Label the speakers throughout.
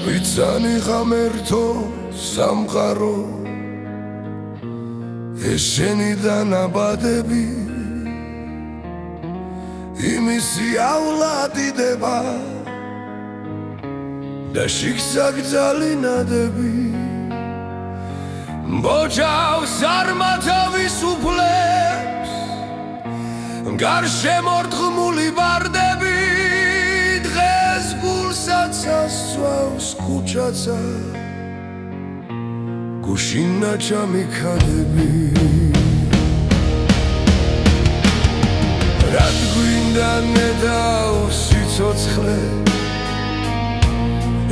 Speaker 1: ვიცანი ღამერთო სამყარო ეს შენი დანაბადები იმისი ავლადიდება და შიგზაგძალინადები ბოჭავს არმათავის უფლებს გარშემორტყმული ბარდები დღეს გულსაც ასწვავს ქუჩაცა გუშინა ჩამიქადები რად გვინდა ნედაო სიცოცხლე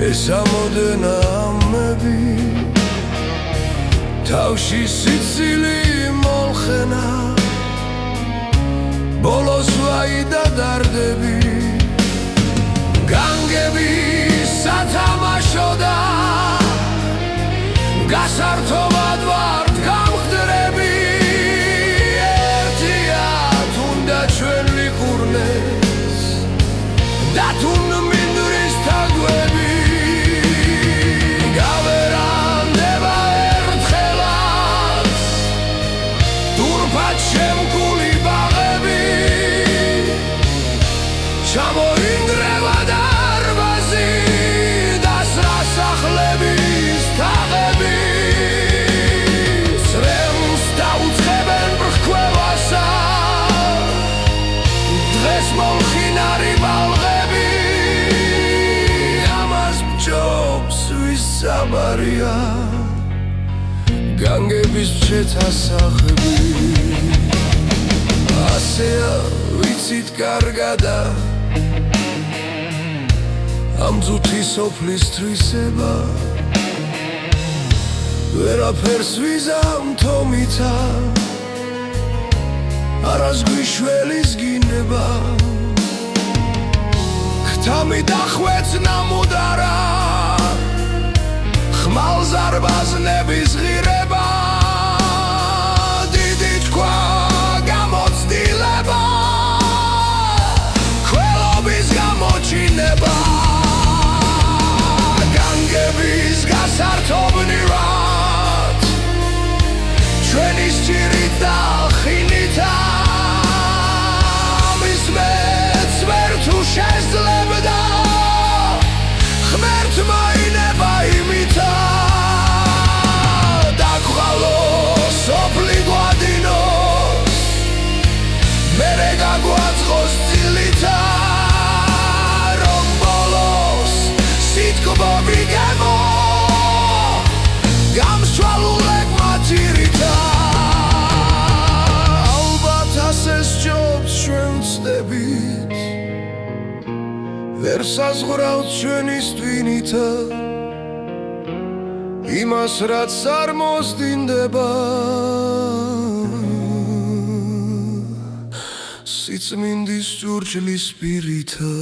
Speaker 1: ეს ამოდენა ამები თავში სიცილი molxena ბოლოს ვაიდა დარდები განგები სათამაშო და გასართობად ვართ გამხდრები ერთიათ უნდა ჩვენ ვიყურნეს და თუ მინდვრის თაგვები შემკული ბაღები ჩამოინგრევა დარბაზი დასრა სახლების თაღები სრემს დაუწყებენ ბრხვევასა დღეს მომხინარი ბალღები ამას ბჯობს ვის საბარია განგების მჩეთა სახები ასეა ვიცით კარგადა ამ ძუთი სოფლის თვისება ვერაფერს ვიზამ თომითა არას გვიშველის გინება ქთამი დახვეც ნამუდარა ხმალზარბაზნების ღირება დიდი თქვა გამოცდილება ყველობის გამოჩინება განგების გასართობნივად ჩვენი სჭირით და ხინითა ამის მეც ვერ თუ შეძლებდა ღმერთმა ინება იმითა დაგვალო სოფლი გვადინოს მერე გაგვაწყოს ძილითა რომ ბოლოს სიტყვები გემო გამსვალულებმა თირითა ალბათ ასე სჯობს ჩვენ ვწდებით ვერ საზღვრავს ჩვენის ტვინითა იმას რაც არ მოსდინდება სიწმინდის ჭურჭლის პირითა